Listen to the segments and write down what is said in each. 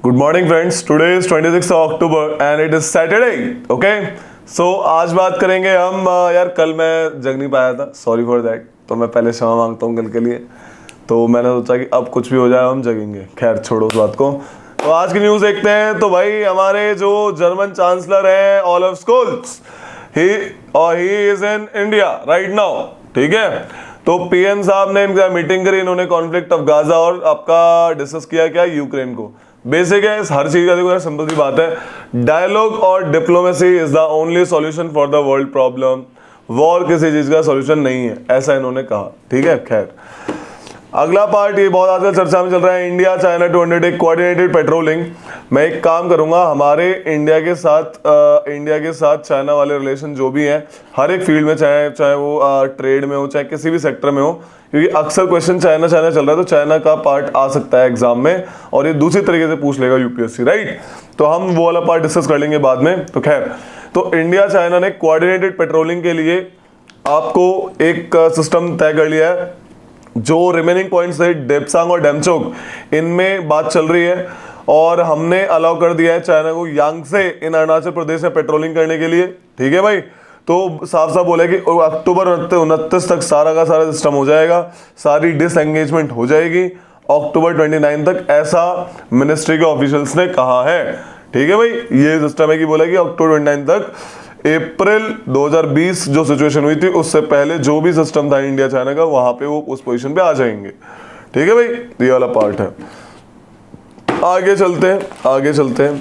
Good morning friends, today is 26 October and it is Saturday. Okay, so आज बात करेंगे हम यार कल मैं जग नहीं पाया था, सॉरी फॉर दैट। तो मैं पहले क्षमा मांगता हूँ कल के लिए। तो मैंने सोचा कि अब कुछ भी हो जाए हम जगेंगे। खैर छोड़ो उस बात को। तो आज की न्यूज़ देखते हैं। तो भाई हमारे जो जर्मन चांसलर हैं Olaf Scholz, he is in India right now. ठीक है, तो पीएम साहब ने इनका मीटिंग करी। इन्होंने कॉन्फ्लिक्ट ऑफ गाजा और आपका डिस्कस किया क्या, यूक्रेन को। बेसिक है, इस हर चीज का देखो यार सिंपल सी बात है, डायलॉग और diplomacy is the only solution for the world problem. War किसी चीज का सॉल्यूशन नहीं है, ऐसा इन्होंने कहा। ठीक है, खैर अगला पार्ट, ये बहुत आजकल चर्चा में चल रहा है, India China to undertake coordinated patrolling. मैं एक काम करूंगा, हमारे इंडिया के साथ चाइना वाले रिलेशन जो भी हैं हर एक फील्ड में, चाहे वो ट्रेड में हो, चाहे किसी भी सेक्टर में हो, क्योंकि अक्सर क्वेश्चन चाइना चल रहा है, तो चाइना का पार्ट आ सकता है एग्जाम में और ये दूसरी तरीके से पूछ लेगा यूपीएससी, राइट। तो हम वो वाला पार्ट डिस्कस कर लेंगे बाद में। तो खैर, तो इंडिया चाइना ने कोऑर्डिनेटेड पेट्रोलिंग के लिए आपको एक सिस्टम तय कर लिया है। जो रिमेनिंग पॉइंट्स है डेप्सांग और डेमचोक, इनमें बात चल रही है और हमने अलाउ कर दिया है चाइना को यांगसे इन अरुणाचल प्रदेश में पेट्रोलिंग करने के लिए। ठीक है भाई, तो साफ साफ बोला कि अक्टूबर 29 तक सारा का सारा सिस्टम हो जाएगा, सारी डिसएंगेजमेंट हो जाएगी अक्टूबर 29 तक, ऐसा मिनिस्ट्री के ऑफिशियल्स ने कहा है। ठीक है भाई, ये सिस्टम है कि बोला कि अक्टूबर 29 तक, अप्रैल 2020 जो सिचुएशन हुई थी उससे पहले जो भी सिस्टम था इंडिया चाइना का, वहां पे वो उस पोजीशन पे आ जाएंगे। ठीक है भाई, ये वाला पार्ट है। आगे चलते हैं,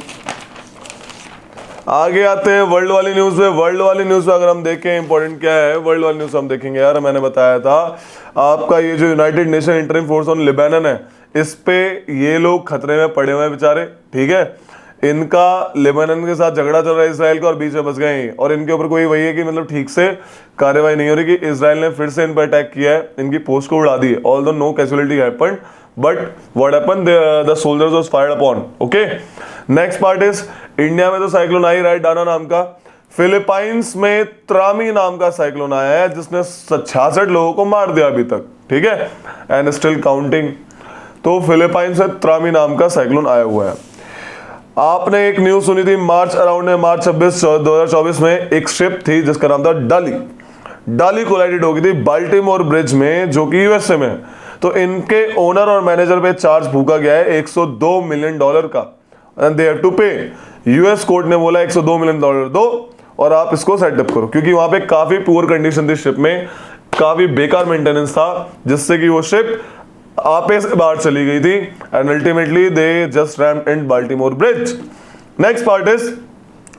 आगे आते हैं वर्ल्ड वाली न्यूज में। वर्ल्ड वाली न्यूज में अगर हम देखें, इंपॉर्टेंट क्या है वर्ल्ड वाली न्यूज हम देखेंगे यार, मैंने बताया था आपका ये जो United nation interim force on Lebanon है, इस पे ये लोग खतरे में पड़े हुए हैं बेचारे। ठीक है, इनका लेबनान के साथ झगड़ा चल रहा है इसराइल का, और बीच में बस गए हैं और इनके ऊपर कोई वही है कि मतलब ठीक से कार्रवाई नहीं हो रही कि इसराइल ने फिर से इन पर अटैक किया है, इनकी पोस्ट को उड़ा दी है। Although no casualty happened, but what happened, the soldiers was fired upon. Okay, next part is, India में तो साइक्लोन आई रहा है डाना नाम का, फिलीपाइंस में त्रामी नाम का साइक्लोन आया है जिसने 66 लोगों को मार दिया अभी तक। ठीक है, एंड स्टिल काउंटिंग। तो फिलीपाइंस में त्रामी नाम का साइक्लोन आया हुआ है। आपने एक न्यूज सुनी थी मार्च 26 2024 में, एक शिप थी जिसका नाम था डाली कोलाइडेड हो गई थी बाल्टीमोर ब्रिज में, जो कि यूएसए में। तो इनके ओनर और मैनेजर पे चार्ज फूका गया है $102 मिलियन का, एंड दे हैव टू पे। यूएस कोर्ट ने बोला $102 मिलियन दो और आप इसको सेटअप करो, क्योंकि वहां पे काफी पुअर कंडीशन थी शिप में, काफी बेकार मेंटेनेंस था, जिससे कि वो शिप आपे से बाहर चली गई थी, and ultimately they just rumped in Baltimore bridge. Next part is,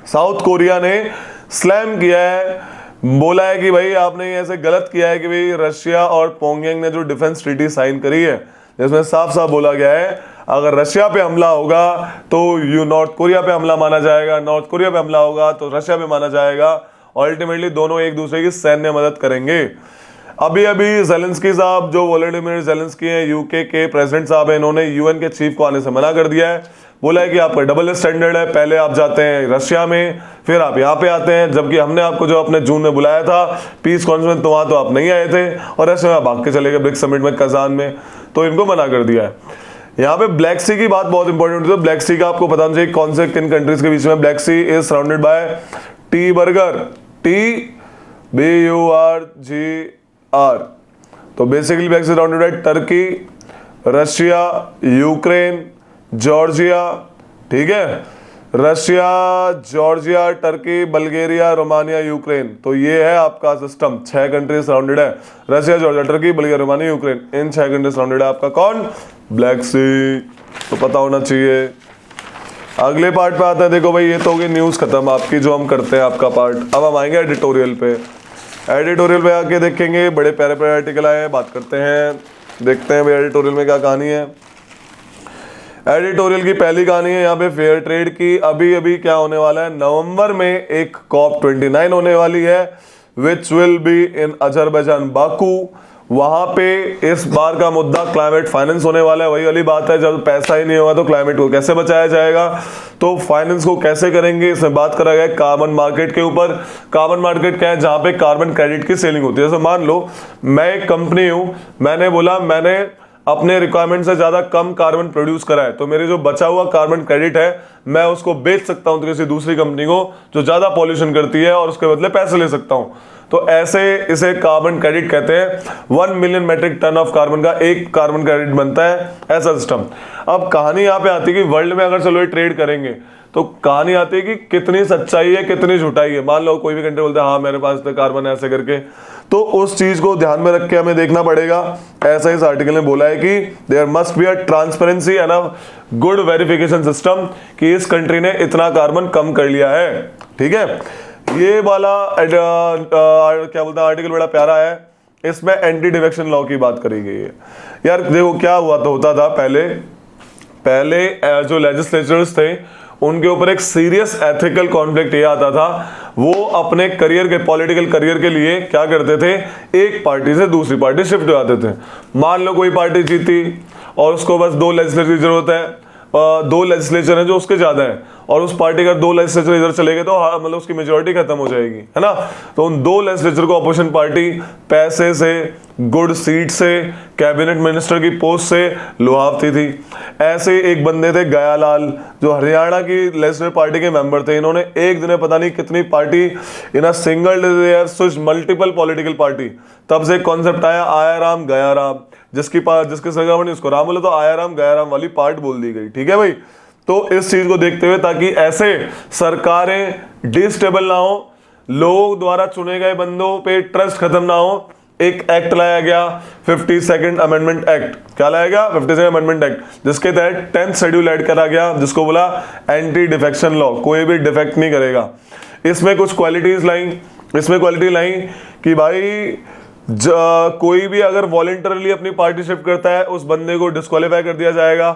south Korea ने स्लैम किया है, बोला है कि भाई आपने ऐसे गलत किया है कि भाई रशिया और पोंगयांग ने जो डिफेंस ट्रीटी साइन करी है, जिसमें साफ साफ बोला गया है अगर रशिया पे हमला होगा तो नॉर्थ कोरिया पे हमला माना जाएगा, नॉर्थ कोरिया पे हमला होगा तो रशिया पे माना जाएगा, अल्टीमेटली दोनों एक दूसरे की सैन्य मदद करेंगे। अभी ज़ेलेंस्की साहब, जो वोलोडिमिर ज़ेलेंस्की हैं, यूके के प्रेसिडेंट साहब हैं, इन्होंने यूएन के चीफ को आने से मना कर दिया है। बोला है कि आपका डबल स्टैंडर्ड है, पहले आप जाते हैं रशिया में, फिर आप यहाँ पे आते हैं, जबकि हमने आपको जो अपने जून में बुलाया था पीस कॉन्फ्रेंस, तो वहाँ तो आप नहीं आए थे और रशिया में भाग के चले गए ब्रिक्स समिट में कजान में, तो इनको मना कर दिया है। यहाँ पे ब्लैक सी की बात बहुत इंपॉर्टेंट होती है। ब्लैक सी का आपको पता होना चाहिए कौन से किन कंट्रीज के बीच में। Black Sea is surrounded by T burger, TBURGR। तो basically Black Sea surrounded by Turkey, Russia, Ukraine, Georgia. ठीक है, Russia, Georgia, Turkey, Bulgaria, Romania, Ukraine. तो ये है आपका सिस्टम, 6 कंट्री सराउंडेड है, Russia, Georgia, Turkey, Bulgaria, Romania, Ukraine, इन 6 country surrounded है आपका कौन, ब्लैक सी। तो पता होना चाहिए। अगले पार्ट पे आते हैं। देखो भाई, ये तो होगी न्यूज खत्म आपकी जो हम करते हैं आपका पार्ट। अब हम आएंगे एडिटोरियल पे। एडिटोरियल पे आके देखेंगे, बड़े प्यारे प्यारे आर्टिकल आए हैं, बात करते हैं, देखते हैं भाई एडिटोरियल में क्या कहानी है। एडिटोरियल की पहली कहानी है यहाँ पे फेयर ट्रेड की। अभी क्या होने वाला है, नवंबर में एक COP29 होने वाली है, which will be in Azerbaijan Baku. वहां पे इस बार का मुद्दा क्लाइमेट फाइनेंस होने वाला है। वही वाली बात है, जब पैसा ही नहीं होगा तो क्लाइमेट को कैसे बचाया जाएगा, तो फाइनेंस को कैसे करेंगे, इसमें बात करा गया कार्बन मार्केट के ऊपर। कार्बन मार्केट क्या है, जहां पे कार्बन क्रेडिट की सेलिंग होती है। जैसे मान लो मैं एक कंपनी हूं, मैंने बोला मैंने अपने रिक्वायरमेंट से ज्यादा कम कार्बन प्रोड्यूस कराए तो मेरे जो बचा हुआ कार्बन क्रेडिट है मैं उसको बेच सकता हूं किसी दूसरी कंपनी को जो ज्यादा पॉल्यूशन करती है और उसके बदले पैसे ले सकता हूं। तो ऐसे इसे कार्बन क्रेडिट कहते हैं। 1 million metric ton of carbon का एक कार्बन क्रेडिट बनता है, ऐसा सिस्टम। अब कहानी यहाँ पे आती है कि वर्ल्ड में अगर चलो ये ट्रेड करेंगे तो कहानी आती है कि कितनी सच्चाई है कितनी झूठाई है। मान लो कोई भी कंट्री बोलता है हाँ मेरे पास तो कार्बन है ऐसे करके, तो उस चीज को ध्यान में रख के हमें देखना पड़ेगा। ऐसा इस आर्टिकल में बोला है कि there must be a transparency and a good verification system कि इस कंट्री ने इतना कार्बन कम कर लिया है। ठीक है, ये वाला क्या बोलते हैं आर्टिकल बड़ा प्यारा है। इसमें एंटी डिफेक्शन लॉ की बात करी गई है। यार देखो क्या होता था पहले जो लेजिस्लेचर्स थे उनके ऊपर एक सीरियस एथिकल कॉन्फ्लिक्ट ये आता था, वो अपने करियर के पॉलिटिकल करियर के लिए क्या करते थे, एक पार्टी से दूसरी पार्टी शिफ्ट हो जाते थे। मान लो कोई पार्टी जीती और उसको बस 2 लेजिस्लेचर की जरूरत है, 2 लेजिस्लेचर हैं जो उसके ज्यादा है और उस पार्टी का 2 लेजिस्लेचर इधर चले गए तो मतलब उसकी मेजोरिटी खत्म हो जाएगी, है ना। तो उन 2 लेजिस्लेचर को अपोजिशन पार्टी पैसे से, गुड सीट से, कैबिनेट मिनिस्टर की पोस्ट से लुभावती थी। ऐसे एक बंदे थे गयालाल जो हरियाणा की लेजिस्लेटिव पार्टी के मेंबर थे। इन्होंने एक दिन में पता नहीं कितनी party in a single day switch multiple political party. तब से एक कॉन्सेप्ट आया आया राम गया राम, जिसके सरकार ने उसको राम बोले तो आया राम गया राम वाली पार्ट बोल दी गई। ठीक है भाई, तो इस चीज को देखते हुए ताकि ऐसे सरकारें डिस्टेबल ना हो, लोग द्वारा चुने गए बंदों पे ट्रस्ट खत्म ना हो, एक एक्ट लाया गया 52nd अमेंडमेंट एक्ट। क्या लाया गया? 52nd अमेंडमेंट एक्ट, जिसके तहत 10th शेड्यूल ऐड करा गया जिसको बोला एंटी डिफेक्शन लॉ। कोई भी डिफेक्ट नहीं करेगा। इसमें कुछ क्वालिटीज क्वालिटी लाई कि भाई कोई भी अगर वॉलंटरली अपनी पार्टी शिफ्ट करता है उस बंदे को डिस्क्वालीफाई कर दिया जाएगा।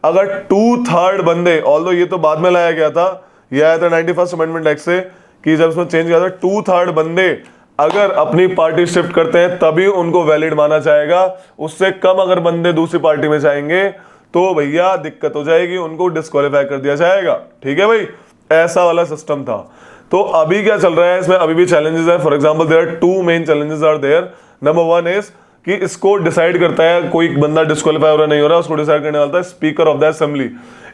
अगर 2/3 बंदे, ऑल्दो ये तो बाद में लाया गया था, ये आया था 91st अमेंडमेंट एक्ट से कि जब उसमें चेंज किया था, 2/3 बंदे अगर अपनी पार्टी शिफ्ट करते हैं तभी उनको वैलिड माना जाएगा। उससे कम अगर बंदे दूसरी पार्टी में जाएंगे तो भैया दिक्कत हो जाएगी, उनको डिस्क्वालीफाई कर दिया जाएगा। ठीक है भाई, ऐसा वाला सिस्टम था। तो अभी क्या चल रहा है इसमें, अभी भी चैलेंजेस है। For example there are 2 main challenges are there. Number 1 is कि इसको डिसाइड करता है कोई बंदा डिस्क्वालीफाई हो रहा नहीं हो रहा, उसको डिसाइड करने वाला है speaker of the assembly.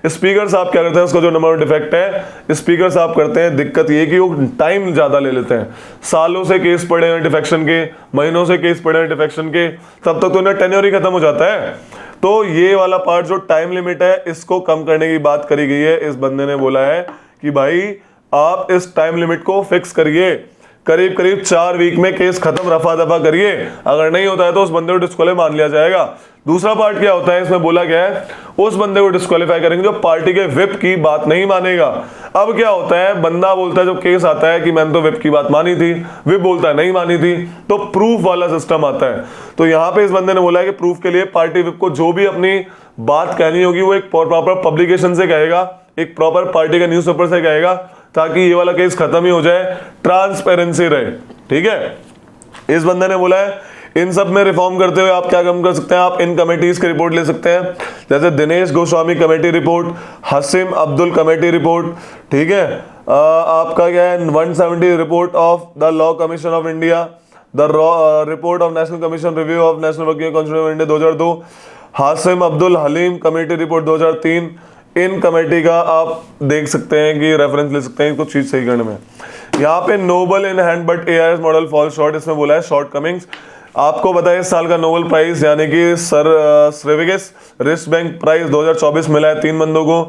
Speaker साहब क्या करते हैं, उसका जो नंबर 1 डिफेक्ट है, स्पीकर साहब करते हैं दिक्कत ये कि वो टाइम ज्यादा ले लेते हैं। सालों से केस पड़े हैं डिफेक्शन के, महीनों से केस पड़े हैं डिफेक्शन के, तब तक तो इन्हें टेन्योर ही खत्म हो जाता है। तो ये वाला पार्ट जो टाइम लिमिट है इसको कम करने की बात करी गई है। इस बंदे ने बोला है कि भाई आप इस टाइम लिमिट को फिक्स करिए, करीब 4 वीक में केस खत्म, रफा दफा करिए। अगर नहीं होता है तो उस बंदे को डिस्क्वालीफाई मान लिया जाएगा। दूसरा पार्ट क्या होता है इसमें बोला गया है, उस बंदे को डिस्क्वालीफाई करेंगे जो पार्टी के व्हिप की बात नहीं मानेगा। अब क्या होता है, बंदा बोलता है जब केस आता है कि मैंने तो व्हिप की बात मानी थी, व्हिप बोलता है नहीं मानी थी, तो प्रूफ वाला सिस्टम आता है। तो यहाँ पे इस बंदे ने बोला है कि प्रूफ के लिए पार्टी व्हिप को जो भी अपनी बात कहनी होगी वो एक प्रॉपर पब्लिकेशन से कहेगा, एक प्रॉपर पार्टी का न्यूज़पेपर से कहेगा, ताकि ये वाला केस खत्म ही हो जाए, ट्रांसपेरेंसी रहे। ठीक है, इस बंदे ने बोला है इन सब में रिफॉर्म करते हुए आप क्या काम कर सकते हैं, आप इन कमेटीज की रिपोर्ट ले सकते हैं, जैसे Dinesh Goswami committee report, Hashim Abdul committee report. ठीक है, आपका क्या है 170 report of the law commission of India, the report of national commission review of national working constitution of India 2002, Hashim Abdul Halim committee report 2003। इन कमेटी का आप देख सकते हैं कि रेफरेंस ले सकते हैं कुछ चीज सही करने में। यहाँ पे Nobel in hand but ARS model fall short, इसमें बोला है शॉर्ट कमिंग्स। आपको बताया इस साल का नोबेल प्राइज यानी कि सर स्रेविगस रिस्ट बैंक प्राइज 2024 मिला है 3 बंदों को,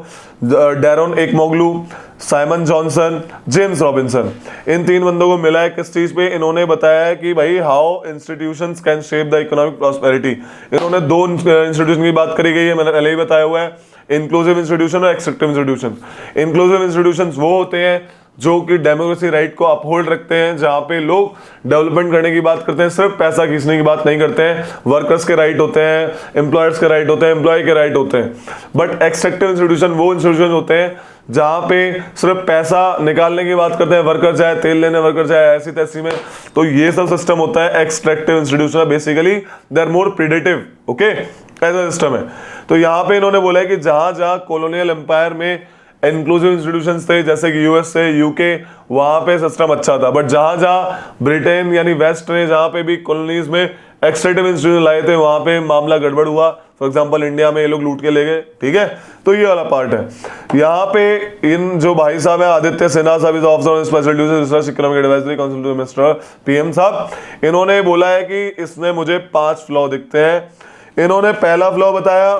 डैरोन एकमोग्लू, साइमन जॉनसन, जेम्स रॉबिन्सन। इन 3 बंदों को मिला है किस चीज पे, इन्होंने बताया है कि भाई how institutions can shape the economic prosperity. इन्होंने 2 इंस्टीट्यूशन की बात करी गई है, मैंने पहले ही बताया हुआ है, इंक्लूसिव इंस्टीट्यूशन और एक्सट्रैक्टिव इंस्टीट्यूशन। इंक्लूसिव इंस्टीट्यूशंस वो होते हैं जो कि डेमोक्रेसी राइट को अपहोल्ड रखते हैं, जहां पे लोग डेवलपमेंट करने की बात करते हैं, सिर्फ पैसा खींचने की बात नहीं करते हैं। वर्कर्स के राइट होते हैं, एम्प्लॉयर्स के राइट होते हैं, एम्प्लॉय के राइट होते हैं। बट एक्सट्रैक्टिव इंस्टीट्यूशन वो इंस्टीट्यूशन होते हैं जहां पे सिर्फ पैसा निकालने की बात करते हैं, वर्कर जाए तेल लेने, वर्कर जाए ऐसी तैसी में। तो ये सब सिस्टम होता है extractive institution, basically they are more predative. Okay, ऐसा सिस्टम है। तो यहाँ पे इन्होंने बोला है कि जहां जहां कॉलोनियल एम्पायर में इंक्लूसिव इंस्टीट्यूशंस थे जैसे कि यूएस से यूके, वहां पे सिस्टम अच्छा था। बट जहां जहां ब्रिटेन यानी वेस्ट ने जहां पे भी कॉलोनीज में एक्सट्रैक्टिव इंस्टीट्यूशन लाए थे, वहां पे मामला गड़बड़ हुआ, फॉर एग्जांपल इंडिया में ये लोग लूट के ले गए, ठीक है। तो ये वाला पार्ट है। यहाँ पे इन जो भाई साहब हैं आदित्य सिन्हा साहब, is officer on special duty research economic advisory council to minister PM साहब, इन्होंने बोला है कि इसमें मुझे 5 फ्लॉ दिखते हैं। इन्होंने पहला फ्लॉ बताया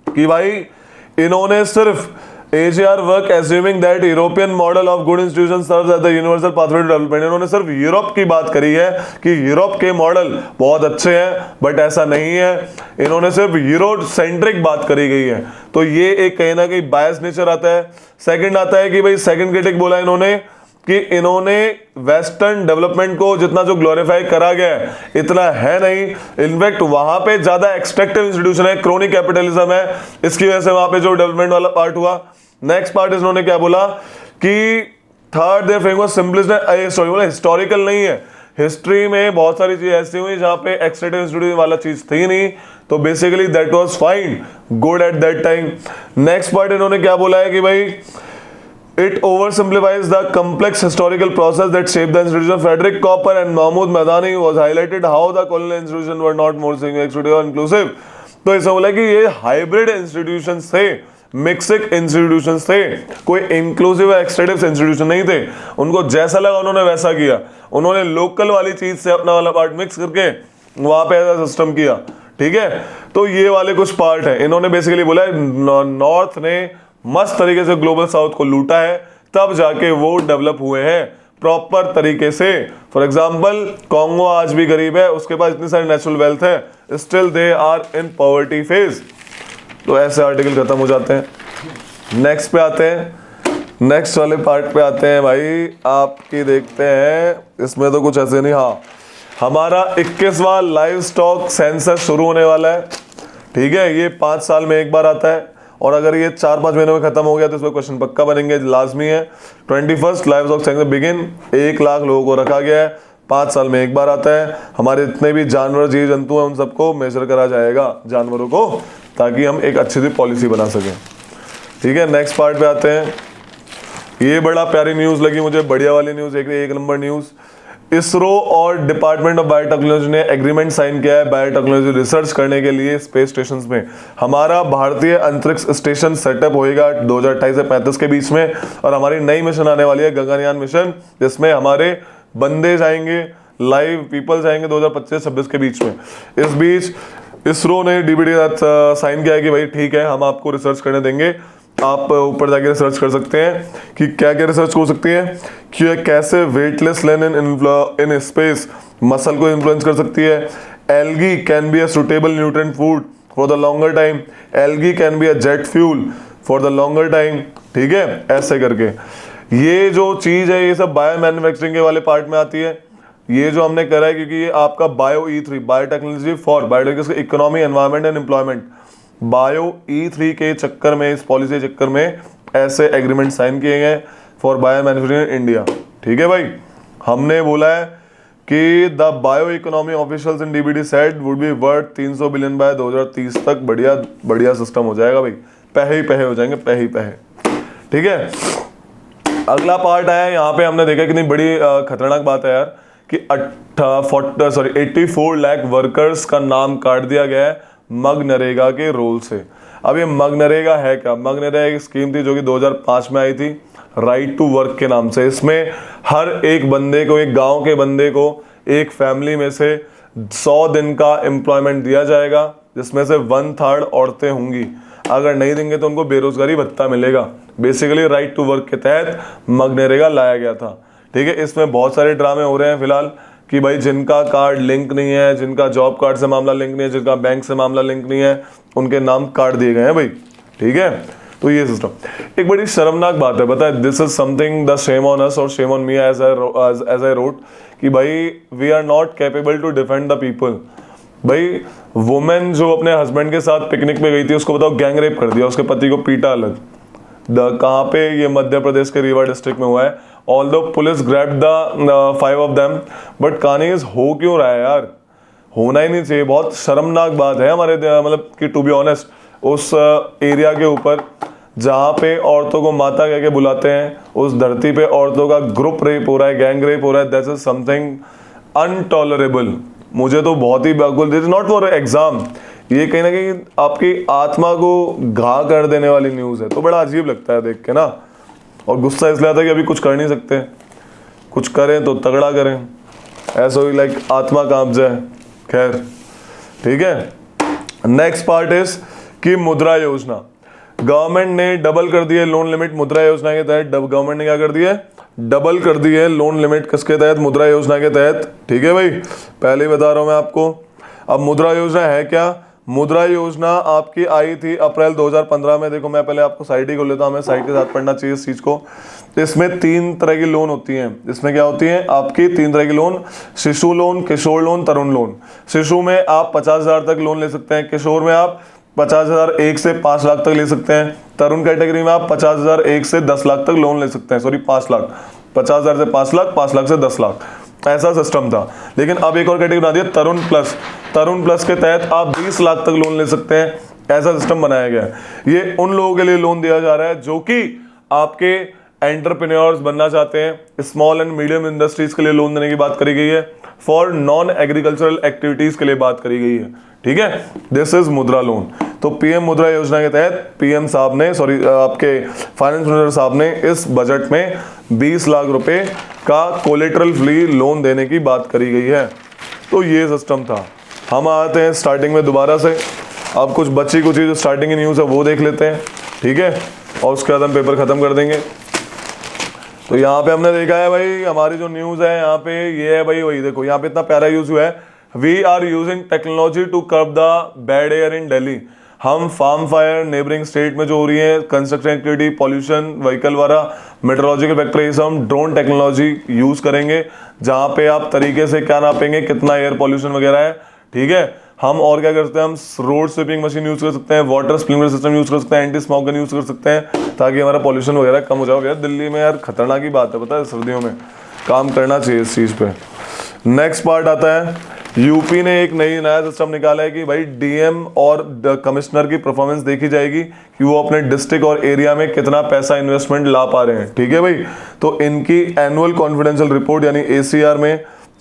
कि भाई इन्होंने सिर्फ AGR work assuming that European model of good institutions serves as the universal pathway to development। इन्होंने सिर्फ यूरोप की बात करी है कि यूरोप के मॉडल बहुत अच्छे हैं, बट ऐसा नहीं है। इन्होंने सिर्फ यूरो सेंट्रिक बात करी गई है, तो ये एक कहीं ना कहीं बायस नेचर आता है। सेकंड आता है कि भाई सेकंड क्रिटिक बोला इन्होंने कि इन्होंने वेस्टर्न डेवलपमेंट को जितना जो ग्लोरीफाई करा गया है इतना है नहीं, इनफैक्ट वहां पे ज्यादा एक्सट्रैक्टिव इंस्टीट्यूशन है, क्रोनिक कैपिटलिज्म है, इसकी वजह से वहां पे जो डेवलपमेंट वाला पार्ट हुआ। नेक्स्ट पार्ट इन्होंने क्या बोला कि थर्ड देयर फ्रेमवर्क सिंपलिस्ट हिस्टोरिकल नहीं है, हिस्ट्री में बहुत सारी चीजें ऐसी हुई जहां पे एक्सट्रैक्टिव इंस्टीट्यूशन वाला चीज थी नहीं, तो basically that was fine good at that time. Next part इन्होंने क्या बोला है कि भाई it oversimplifies the complex historical process that shaped the institution. Frederick Cooper and Mahmoud Madani was highlighted how the colonial institutions were not more exclusive or inclusive। तो इसमें बोला कि ये हाइब्रिड इंस्टीट्यूशन थे, मिक्सिक इंस्टीट्यूशन थे, कोई इंक्लूसिव एक्सट्रैक्टिव इंस्टीट्यूशन नहीं थे। उनको जैसा लगा उन्होंने वैसा किया, उन्होंने लोकल वाली चीज से अपना वाला पार्ट मिक्स करके वहां पे ऐसा सिस्टम किया, ठीक है। तो ये वाले कुछ पार्ट है। इन्होंने बेसिकली बोला नॉर्थ ने मस्त तरीके से ग्लोबल साउथ को लूटा है, तब जाके वो डेवलप हुए हैं प्रॉपर तरीके से। फॉर एग्जांपल कॉन्गो आज भी गरीब है, उसके पास इतनी सारी नेचुरल वेल्थ है, still they are in poverty phase. तो ऐसे आर्टिकल खत्म हो जाते हैं। नेक्स्ट पे आते हैं, नेक्स्ट वाले पार्ट पे आते हैं भाई, आपकी देखते हैं इसमें तो कुछ ऐसे नहीं। हाँ, हमारा 21वां लाइव स्टॉक सेंसस शुरू होने वाला है, ठीक है। ये 5 साल में एक बार आता है, और अगर ये 4-5 महीनों में खत्म हो गया तो इसमें क्वेश्चन पक्का बनेंगे, लाजमी है। 21st live stock census begin, 1 lakh लोगों को रखा गया है, 5 साल में एक बार आता है। हमारे जितने भी जानवर जीव जंतु हैं उन सबको मेजर करा जाएगा, जानवरों को, ताकि हम एक अच्छी सी पॉलिसी बना सकें, ठीक है। नेक्स्ट पार्ट पे आते हैं। ये बड़ा प्यारी न्यूज लगी मुझे, बढ़िया वाली न्यूज, एक नंबर न्यूज। इसरो और डिपार्टमेंट ऑफ बायोटेक्नोलॉजी ने एग्रीमेंट साइन किया है बायोटेक्नोलॉजी रिसर्च करने के लिए स्पेस स्टेशन में। हमारा भारतीय अंतरिक्ष स्टेशन सेटअप होएगा 2028 से 35 के बीच में, और हमारी नई मिशन आने वाली है गगनयान मिशन, जिसमें हमारे बंदे जाएंगे, लाइव पीपल जाएंगे 2025-26 के बीच में। इस बीच इसरो ने डीबीडी साइन किया है कि भाई ठीक है, हम आपको रिसर्च करने देंगे, आप ऊपर जाके रिसर्च कर सकते हैं कि क्या क्या रिसर्च हो सकती है, कि कैसे weightless land in space muscle को इन्फ्लुएंस कर सकती है। Algae can be a suitable nutrient food for the longer time, algae can be a jet fuel for the longer time, ठीक है। ऐसे करके ये जो चीज है ये सब बायो मैन्युफैक्चरिंग के वाले पार्ट में आती है। ये जो हमने करा है क्योंकि ये आपका bio E3 biotechnology for biotechnology economy environment and employment, bio E3 के चक्कर में, इस पॉलिसी के चक्कर में ऐसे एग्रीमेंट साइन किए गए for bio manufacturing in India, ठीक है भाई। हमने बोला है कि the bio economy officials in DBD said would be worth 300 billion bye 2030 तक। बढ़िया बढ़िया सिस्टम हो जाएगा भाई, पैसे ही पैसे हो जाएंगे, पैसे ही पैसे, ठीक है। अगला पार्ट आया, यहाँ पे हमने देखा कितनी बड़ी खतरनाक बात है यार कि 84 लाख वर्कर्स का नाम काट दिया गया है मनरेगा के रोल से। अब ये मनरेगा है क्या? मनरेगा एक स्कीम थी जो कि 2005 में आई थी, राइट टू वर्क के नाम से। इसमें हर एक बंदे को, एक गांव के बंदे को, एक फैमिली में से 100 दिन का एम्प्लॉयमेंट दिया जाएगा, जिसमें से 1/3 औरतें होंगी। अगर नहीं देंगे तो उनको बेरोजगारी भत्ता मिलेगा। बेसिकली राइट टू वर्क के तहत मनरेगा लाया गया था, ठीक है। इसमें बहुत सारे ड्रामे हो रहे हैं फिलहाल कि भाई जिनका कार्ड लिंक नहीं है, जिनका जॉब कार्ड से मामला लिंक नहीं है, जिनका बैंक से मामला लिंक नहीं है, उनके नाम काट दिए गए हैं भाई, ठीक है। तो ये सिस्टम एक बड़ी शर्मनाक बात है, पता है। This is something the shame on us और shame on me as I wrote कि भाई we are not capable to defend the people. भाई वुमेन जो अपने हस्बैंड के साथ पिकनिक पे गई थी, उसको बताओ गैंग रेप कर दिया, उसके पति को पीटा अलग। कहाँ पे? ये मध्य प्रदेश के रीवा डिस्ट्रिक्ट में हुआ है। Although police grabbed the 5 of them, but Kani's हो क्यों रहा है यार? होना ही नहीं चाहिए। बहुत शर्मनाक बात है हमारे मतलब कि टू बी ऑनेस्ट, उस एरिया के ऊपर जहाँ पे औरतों को माता कह के बुलाते हैं, उस धरती पे औरतों का ग्रुप रेप हो रहा है, गैंग रेप हो रहा है। दैट इज समथिंग अनटॉलरेबल, मुझे तो बहुत ही बिल्कुल, this is not for exam, ये कहीं ना कहीं आपकी आत्मा को घा कर देने वाली न्यूज़ है। तो बड़ा अजीब लगता है देख के ना, और गुस्सा इसलिए आता है कि अभी कुछ कर नहीं सकते, कुछ करें तो तगड़ा करें, ऐसा ही लाइक आत्मा कांप जाए। खैर ठीक है। नेक्स्ट पार्ट इज कि मुद्रा योजना, गवर्नमेंट ने डबल कर दी है लोन लिमिट मुद्रा योजना के तहत। गवर्नमेंट ने क्या कर दी है, डबल कर दी है लोन लिमिट किसके तहत, मुद्रा योजना के तहत। ठीक है भाई, पहले ही बता रहा हूं मैं आपको। अब मुद्रा योजना है क्या, मुद्रा योजना आपकी आई थी अप्रैल 2015 में। देखो मैं पहले आपको साइट ही खोल लेता हूं, हमें साइट के साथ पढ़ना चाहिए इस चीज को। इसमें 3 तरह की लोन होती हैं। इसमें क्या होती है आपकी 3 तरह की लोन, शिशु लोन, किशोर लोन, तरुण लोन। शिशु में आप 50,000 तक लोन ले सकते हैं, किशोर में आप 50,000 1 से 5 लाख तक ले सकते हैं, तरुण कैटेगरी में आप 50,000 1 से 10 लाख तक लोन ले सकते हैं। सॉरी 5 लाख, 50,000 से 5 लाख, 5 लाख से 10 लाख, ऐसा सिस्टम था। लेकिन अब एक और कैटेगरी बना दिया तरुण प्लस। तरुण प्लस के तहत आप 20 लाख तक लोन ले सकते हैं, ऐसा सिस्टम बनाया गया है। ये उन लोगों के लिए लोन दिया जा रहा है जो कि आपके एंटरप्रेन्योर्स बनना चाहते हैं। स्मॉल एंड मीडियम इंडस्ट्रीज के लिए लोन देने की बात करी गई है, फॉर नॉन एग्रीकल्चरल एक्टिविटीज के लिए बात करी गई है। ठीक है, दिस इज मुद्रा लोन। तो पीएम मुद्रा योजना के तहत पीएम साहब ने, सॉरी आपके फाइनेंस मिनिस्टर साहब ने इस बजट में 20 लाख रुपए का कोलेटरल फ्री लोन देने की बात करी गई है। तो ये सिस्टम था। हम आते हैं स्टार्टिंग में दोबारा से, अब कुछ बच्ची कुछ जो स्टार्टिंग की न्यूज़ है वो देख लेते हैं। ठीक है, और उसके बाद हम पेपर खत्म कर देंगे। तो यहाँ पे हमने देखा है भाई, हमारी जो न्यूज़ है यहाँ पे ये है भाई, वही देखो यहाँ पे इतना प्यारा यूज हुआ है, we are using technology to curb the bad air in Delhi. हम फार्म फायर नेबरिंग स्टेट में जो हो रही है, कंस्ट्रक्शन एक्टिविटी, पॉल्यूशन, व्हीकल वगैरह, मेट्रोलॉजिकल फैक्टर, ये सब हम ड्रोन टेक्नोलॉजी यूज करेंगे, जहाँ पे आप तरीके से क्या नापेंगे, कितना एयर पॉल्यूशन वगैरह है। ठीक है, हम और क्या करते हैं, हम रोड स्वीपिंग मशीन यूज कर सकते हैं, वाटर स्प्रिंकलर सिस्टम यूज कर सकते हैं, एंटी स्मोक गन यूज कर सकते हैं, ताकि हमारा पॉल्यूशन वगैरह कम हो जाए। यार दिल्ली में यार खतरनाक ही बात है, पता है, सर्दियों में काम करना चाहिए इस चीज़ पे। नेक्स्ट पार्ट आता है, यूपी ने एक नया सिस्टम निकाला है कि भाई डीएम और कमिश्नर की परफॉर्मेंस देखी जाएगी कि वो अपने डिस्ट्रिक्ट और एरिया में कितना पैसा इन्वेस्टमेंट ला पा रहे हैं। ठीक है भाई, तो इनकी एनुअल कॉन्फिडेंशियल रिपोर्ट यानी एसीआर में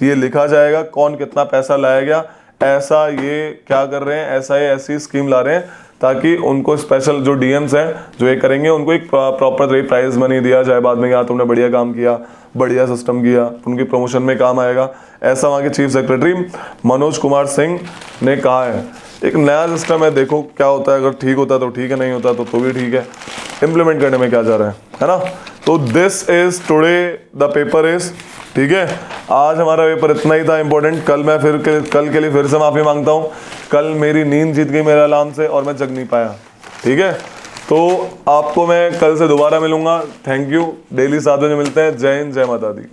ये लिखा जाएगा कौन कितना पैसा लाया गया। ऐसा ये क्या कर रहे हैं, ऐसा ये ऐसी स्कीम ला रहे हैं ताकि उनको स्पेशल जो डीएम्स हैं जो ये करेंगे उनको एक प्रॉपर प्राइज मनी दिया जाए बाद में, यहाँ तुमने बढ़िया काम किया, बढ़िया सिस्टम किया, उनकी प्रमोशन में काम आएगा। ऐसा वहाँ के चीफ सेक्रेटरी मनोज कुमार सिंह ने कहा है। एक नया सिस्टम है, देखो क्या होता है, अगर ठीक होता है तो ठीक है, नहीं होता तो भी ठीक है, इम्प्लीमेंट करने में क्या जा रहा है ना। तो this is today the paper is. ठीक है, आज हमारा पेपर इतना ही था इंपॉर्टेंट। कल के लिए फिर से माफ़ी मांगता हूँ, कल मेरी नींद जीत गई मेरे अलार्म से और मैं जग नहीं पाया। ठीक है, तो आपको मैं कल से दोबारा मिलूंगा। थैंक यू, डेली 7 बजे मिलते हैं। जय हिंद, जय माता दी।